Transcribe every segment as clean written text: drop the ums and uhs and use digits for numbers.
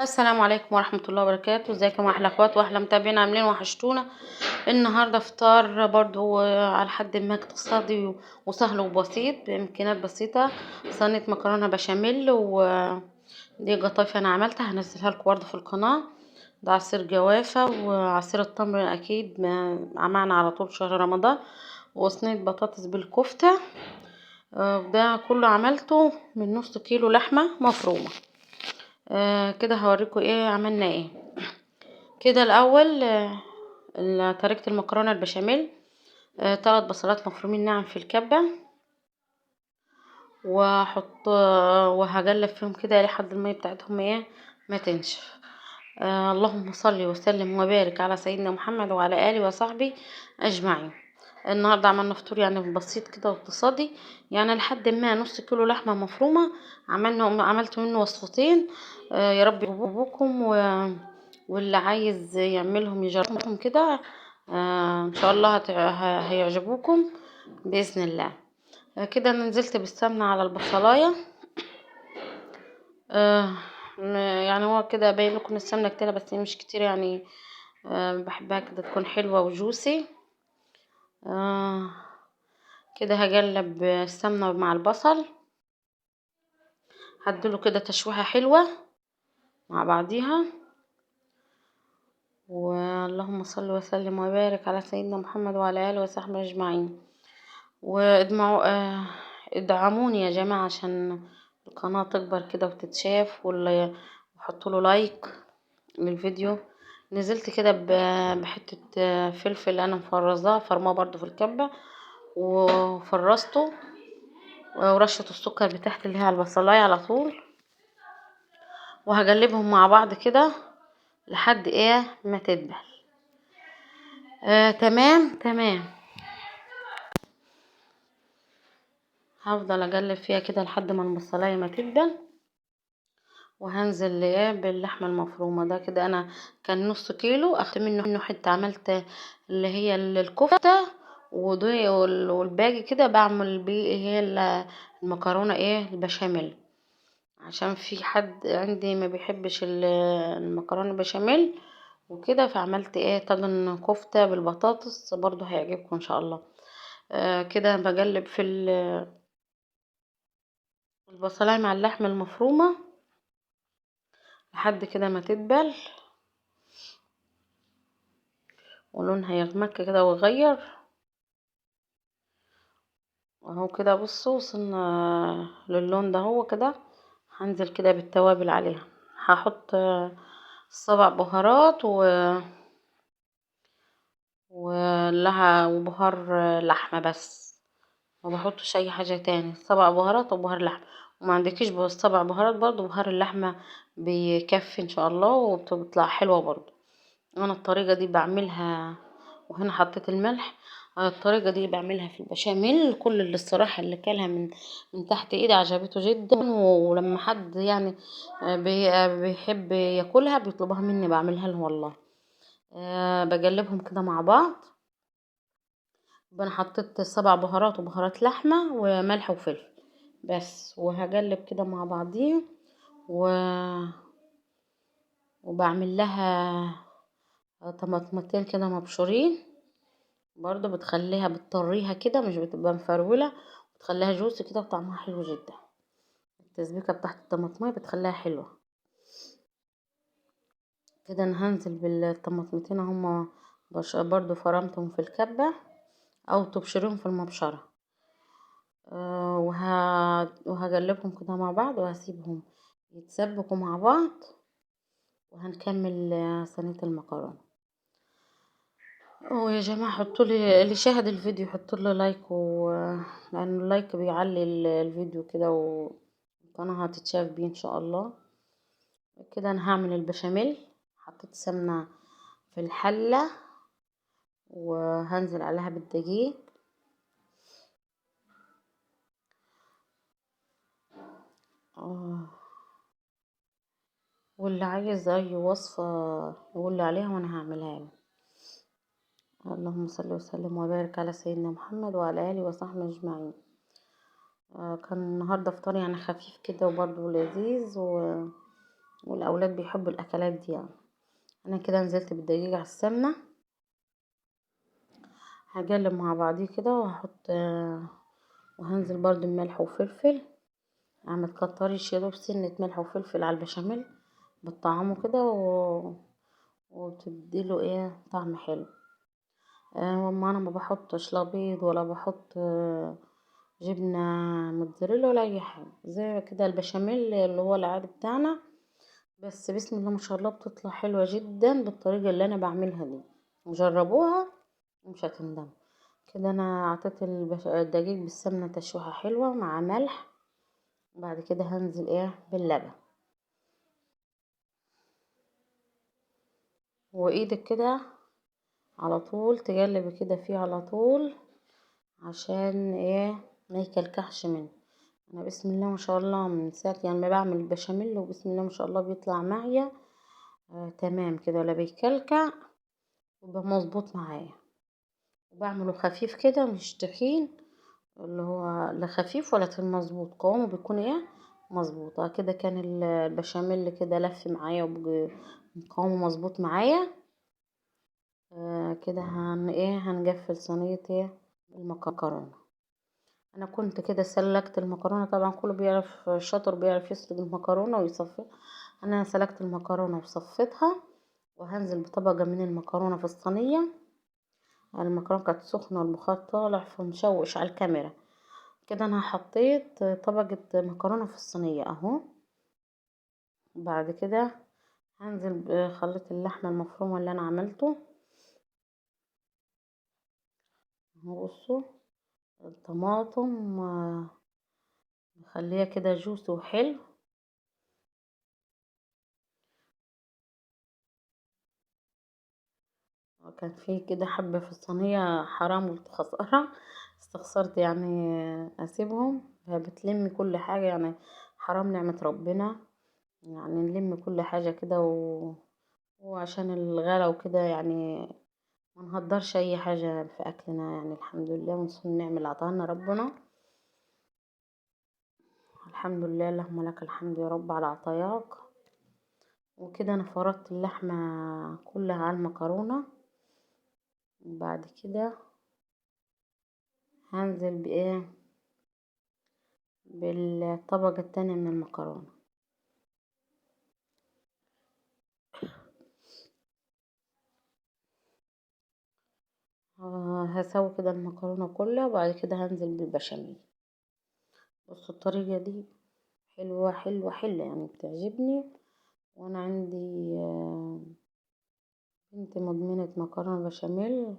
السلام عليكم ورحمة الله وبركاته. ازيكم احلى اخوات واحلى متابعين عاملين وحشتونا. النهارده فطار برضو على حد ما اقتصادي وسهل وبسيط بامكانيات بسيطة. صينية مكرونة بشاميل ودي قطايف انا عملتها هنزلها لكم برضو في القناة. ده عصير جوافة وعصير التمر اكيد معنا على طول شهر رمضان، وصينية بطاطس بالكفتة. ده كله عملته من نص كيلو لحمة مفرومة. كده هوريكم ايه عملنا ايه. كده الاول طريقة المكرونة البشاميل. 3 بصلات مفرومين ناعم في الكبة، واحط وهقلب فيهم كده لحد المية بتاعتهم ايه ما تنشف. اللهم صل وسلم وبارك على سيدنا محمد وعلى اله وصحبه اجمعين. النهارده عملنا فطور يعني بسيط كده واقتصادي، يعني لحد ما نص كيلو لحمه مفرومه عملت منه وصفتين. يا رب يعجبوكم واللي عايز يعملهم يجربهم كده. ان شاء الله هيعجبوكم باذن الله. كده انا نزلت بالسمنه على البصلايه. آه يعني هو كده باين لكم السمنه كتير بس هي مش كتير يعني. بحبها كده تكون حلوه وجوسي. آه كده هقلب السمنه مع البصل، هديله كده تشويحه حلوه مع بعضيها. واللهم صل وسلم وبارك على سيدنا محمد وعلى اله وصحبه اجمعين. ادعموني يا جماعه عشان القناه تكبر كده وتتشاف، واللي يحطوا له لايك للفيديو. نزلت كده بحته فلفل انا مفرزاه فرماه برضو في الكبه وفرزته، ورشه السكر بتاعت اللي هي على البصلايه على طول، وهقلبهم مع بعض كده لحد ايه ما تدبل. تمام. هفضل اقلب فيها كده لحد ما البصلايه ما تدبل، وهنزل ايه باللحمه المفرومه. ده كده انا كان نص كيلو، اخدت منه حته عملت اللي هي الكفته، والباقي كده بعمل بيه هي المكرونه ايه البشاميل، عشان في حد عندي ما بيحبش المكرونه البشاميل وكده، فعملت ايه طاجن كفته بالبطاطس برضو هيعجبكم ان شاء الله. كده بقلب في البصلايه مع اللحمه المفرومه لحد كده ما تدبل ولونها يغمق كده ويغير اهو كده. بصوا وصلنا للون ده. هو كده هنزل كده بالتوابل عليها. هحط 7 بهارات ولها وبهار لحمة بس، ما بحطش اي حاجة تاني. 7 بهارات وبهار لحمة، وما عندكيش بس 7 بهارات برضو بهار اللحمة بيكفي ان شاء الله وبتطلع حلوة برضو. انا الطريقة دي بعملها، وهنا حطيت الملح. انا الطريقة دي بعملها في البشاميل. كل اللي الصراحة اللي كلها من تحت ايدي عجبته جدا، ولما حد يعني بيحب ياكلها بيطلبها مني بعملها له والله. بقلبهم كده مع بعض. انا حطيت 7 بهارات وبهارات لحمة وملح وفلفل بس، وهقلب كده مع بعضيه و... وبعمل لها طماطمتين كده مبشورين برضو، بتطريها كده مش بتبقى مفرولة، بتخليها جوسي كده وطعمها حلو جدا. التسبيكة بتاعت الطماطمية بتخليها حلوة كده. انا هنزل بالطماطمتين هما برضو فرمتهم في الكبة او تبشرهم في المبشرة. وهقلبهم كده مع بعض وهسيبهم يتسبكوا مع بعض، وهنكمل صينية المكرونة. ويا جماعة حطوا لي اللي شاهد الفيديو حطوا له لايك لان اللايك بيعلي الفيديو كده والقناة هتتشاف بيه ان شاء الله. كده انا هعمل البشاميل. حطيت سمنة في الحلة وهنزل عليها بالدقيق. واللي عايز اي وصفة يقول لي عليها وانا هعملها له. اللهم صل وسلم وبارك على سيدنا محمد وعلى اله وصحبه اجمعين. كان النهارده فطار يعني خفيف كده وبرضه لذيذ والاولاد بيحبوا الاكلات دي يعني. انا كده نزلت بالدقيق على السمنه، هقلب مع بعضيه كده وهحط وهنزل برضو بملح وفلفل. ما تكتريش، يا دوب سنه ملح وفلفل على البشاميل بتطعمه كده وبتديله طعم حلو. وما انا ما بحطش لا بيض ولا بحط جبنه موتزاريلا ولا اي حاجه، زي كده البشاميل اللي هو العادي بتاعنا. بس بسم الله ما شاء الله بتطلع حلوه جدا بالطريقه اللي انا بعملها دي، جربوها ومش هتندموا. كده انا عطيت الدقيق بالسمنه تشويحه حلوه مع ملح. بعد كده هنزل باللبن، وايدك كده على طول تقلبي كده فيه على طول، عشان ما يكلكعش منه. انا بسم الله ما شاء الله من ساعه يعني ما بعمل البشاميل وبسم الله ما شاء الله بيطلع معايا تمام كده، ولا بيكلكع، ويبقى مظبوط معايا. وبعمله خفيف كده مش تخين، اللي هو لا خفيف ولا تخين، مظبوط قوامه بيكون مظبوط كده. كان البشاميل كده لف معايا وقوامه مظبوط معايا. كده هنقفل صينيه المكرونه. انا كنت كده سلقت المكرونه، طبعا كله بيعرف شاطر بيعرف يسلق المكرونه ويصفي. انا سلقت المكرونه وصفيتها، وهنزل بطبقه من المكرونه في الصينيه. المكرونه كانت سخنه والبخار طالع فمشوش على الكاميرا. كده انا حطيت طبقه مكرونه في الصينيه اهو. بعد كده هنزل بخليط اللحمه المفرومه اللي انا عملته اهو. بصوا الطماطم مخليها كده جوس وحلو. كان في كده حبة في الصينية حرام قلت خسارة، استخسرت يعني اسيبهم. بتلم كل حاجة يعني، حرام نعمة ربنا يعني نلم كل حاجة كده وعشان الغلا وكده يعني ما نهدرش اي حاجة في اكلنا يعني. الحمد لله ونصون النعمة اللي عطانا ربنا. الحمد لله، اللهم لك الحمد يا رب على عطاياك. وكده انا فردت اللحمة كلها على المكرونة. بعد كده هنزل بالطبقة التانية من المكرونة. هسوي كده المكرونة كلها، وبعد كده هنزل بالبشاميل. بصوا الطريقة دي حلوة حلوة حلوة يعني بتعجبني. وانا عندي بنت مدمنة مكرونة بشاميل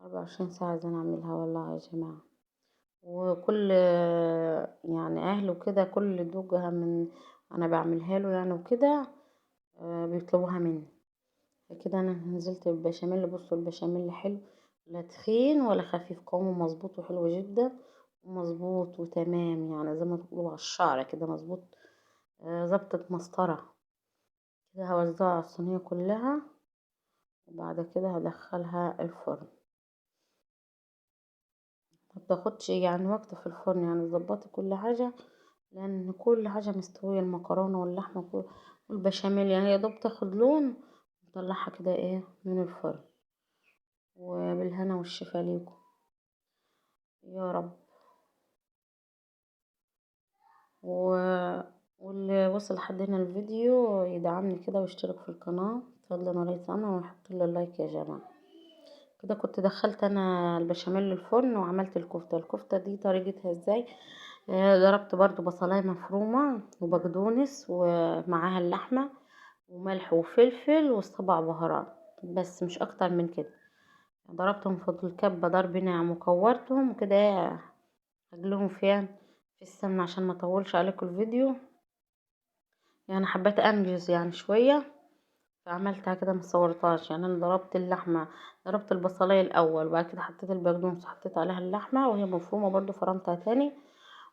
24 ساعة عايزة اعملها والله يا جماعة. وكل يعني اهله كده كل دوجها من انا بعملها له يعني وكده بيطلبوها مني. كده انا نزلت بالبشاميل. بصوا البشاميل حلو، لا تخين ولا خفيف، قوامه مظبوط وحلو جدا ومظبوط وتمام يعني زي ما تقولوا على الشعر كده مظبوط. ظبطة مسطرة. كده هوزعها على الصينية كلها، وبعد كده هدخلها الفرن. مبتاخدش يعني وقت في الفرن يعني، ظبطي كل حاجة لان كل حاجة مستوية، المكرونة واللحمة والبشاميل يعني يا دوب تاخد لون. نطلعها كده من الفرن. وبالهنا والشفا ليكم يا رب. و... واللي وصل لحد هنا الفيديو يدعمني كده ويشترك في القناة فضلا وليس امرا، ويحط لي اللايك يا جماعة. كده كنت دخلت انا البشاميل الفرن وعملت الكفتة دي طريقتها ازاي. ضربت برضو بصلاية مفرومة وبقدونس ومعاها اللحمة وملح وفلفل وسبع بهارات، بس مش اكتر من كده. ضربتهم في الكبة ضرب ناعم وكورتهم وكده اجلهم في السمنة عشان ما اطولش عليكم الفيديو يعني. حبيت انجز يعني شوية فعملتها كده مصورتهاش يعني. انا ضربت اللحمة، ضربت البصلاية الاول وبعد كده حطيت البقدونس وحطيت عليها اللحمة وهي مفرومة برضو فرمتها تاني،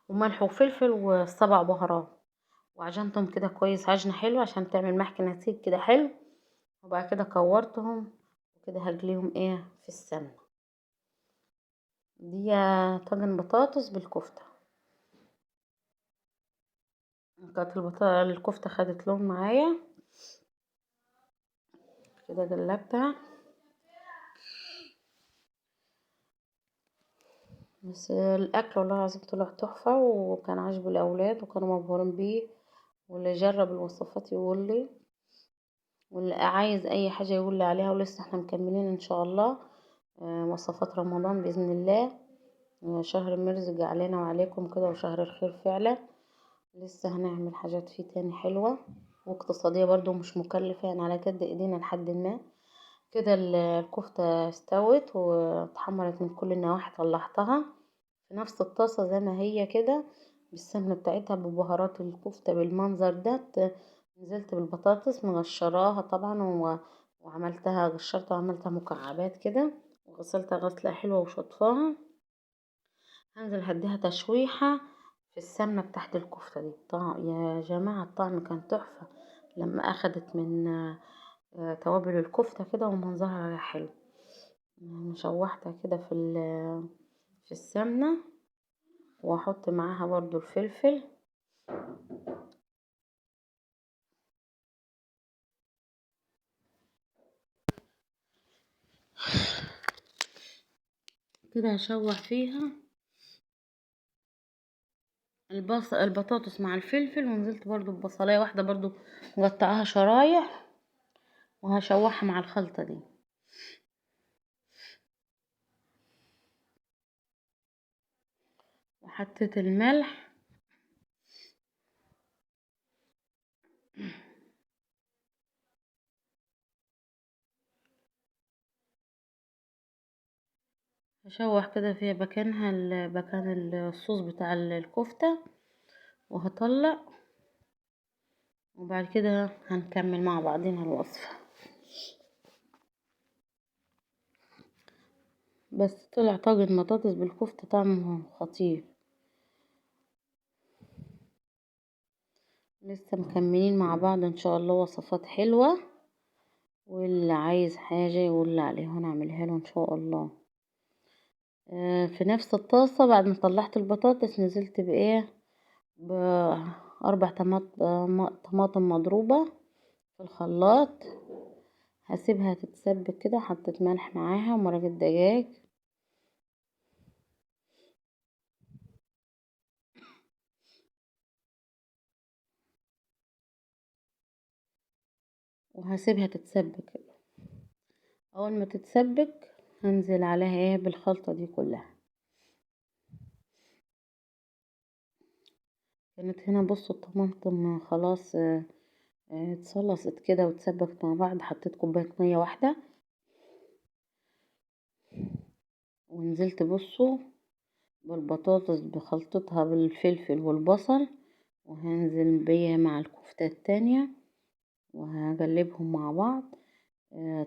وملح وفلفل وسبع بهارات، وعجنتهم كده كويس عجنة حلوة عشان تعمل محك نسيج كده حلو. وبعد كده كورتهم وكده هجليهم في السمنة. دي طاجن بطاطس بالكفتة. كانت الكفتة خدت لون معايا كده، قلبتها. بس الاكل والله العظيم طلع تحفة، وكان عاجب الاولاد وكانوا مبهورين بيه. واللي جرب الوصفات يقول لي، واللي عايز اي حاجة يقول لي عليها. ولسه احنا مكملين ان شاء الله وصفات رمضان باذن الله. شهر مرزق علينا وعليكم كده، وشهر الخير فعلا. لسه هنعمل حاجات فيه تاني حلوة واقتصادية برضو، مش مكلفة يعني، على قد ايدينا لحد ما. كده الكفتة استوت واتحمرت من كل النواحي، طلعتها في نفس الطاسة زي ما هي كده، بالسمنة بتاعتها، ببهارات الكفتة بالمنظر ده. نزلت بالبطاطس مقشراها طبعا وعملتها، قشرتها وعملتها مكعبات كده، وغسلتها غسلة حلوة وشطفاها. هنزل هديها تشويحة في السمنة بتاعت الكفتة دي. يا جماعة الطعم كان تحفة لما اخدت من توابل الكفتة كده، ومنظرها حلو. شوحتها كده في السمنة، واحط معاها برضو الفلفل. كده هشوح فيها البطاطس مع الفلفل، ونزلت برضو ببصلاية واحدة برضو مقطعاها شرايح، وهشوحها مع الخلطة دي. وحطيت الملح، هشوح كده فيها مكانها مكان الصوص بتاع الكفتة، وهطلع. وبعد كده هنكمل مع بعضنا الوصفة. بس طلع طاجن بطاطس بالكفتة طعمه خطير. لسه مكملين مع بعض ان شاء الله وصفات حلوة، واللي عايز حاجة يقول لي عليها ونعملها له ان شاء الله. في نفس الطاسة بعد ما طلعت البطاطس نزلت بايه، بأربع طماطم مضروبة في الخلاط. هسيبها تتسبك كده. حطيت ملح معاها ومرقة دجاج، وهسيبها تتسبك. اول ما تتسبك هنزل عليها ايه بالخلطة دي كلها. كانت هنا بصوا الطماطم خلاص اتصلصت كده واتسبكت مع بعض. حطيت كوباية مية واحدة، ونزلت بصوا بالبطاطس بخلطتها بالفلفل والبصل، وهنزل بيها مع الكفتة التانية وهقلبهم مع بعض.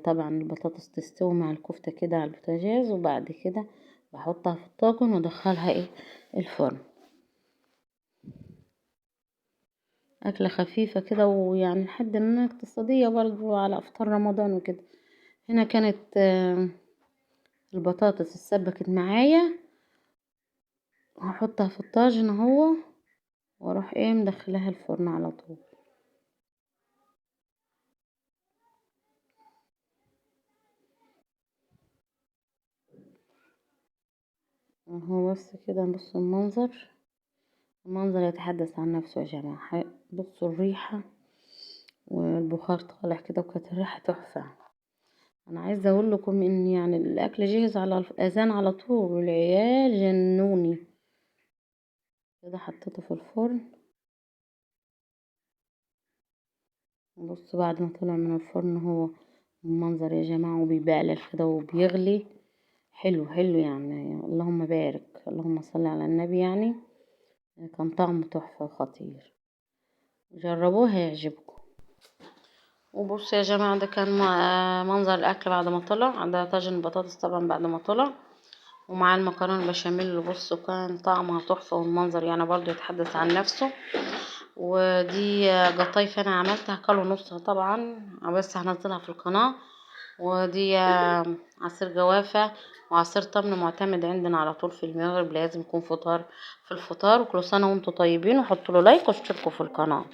طبعا البطاطس تستوي مع الكفتة كده على البوتاجاز، وبعد كده بحطها في الطاجن وادخلها ايه الفرن. أكلة خفيفة كده، ويعني لحد ما اقتصادية برضو على أفطار رمضان وكده. هنا كانت البطاطس اتسبكت معايا، هحطها في الطاجن اهو، واروح ايه مدخلاها الفرن على طول اهو. بس كده بصوا المنظر يتحدث عن نفسه يا جماعة. بصوا الريحة والبخار طالع كده، وكانت الريحة تحفة. انا عايزة اقول لكم ان يعني الاكل جاهز على الاذان على طول، والعيال جنوني. كده حطيته في الفرن. بص بعد ما طلع من الفرن هو المنظر يا جماعة، وبيبقلل كده وبيغلي. حلو حلو يعني، اللهم بارك، اللهم صل على النبي يعني. كان طعمه تحفة وخطير. جربوه هيعجبكم. وبصوا يا جماعة ده كان منظر الأكل بعد ما طلع. ده طاجن البطاطس طبعا بعد ما طلع، ومع المكرونة البشاميل. بصوا كان طعمها تحفة، والمنظر يعني برضو يتحدث عن نفسه. ودي قطايف انا عملتها كيلو ونص طبعا، بس هنزلها في القناة ودي عصير جوافة وعصير تمر معتمد عندنا على طول في المغرب، لازم يكون فطار في الفطار. وكل سنة وانتم طيبين، وحطوا له لايك واشتركوا في القناة.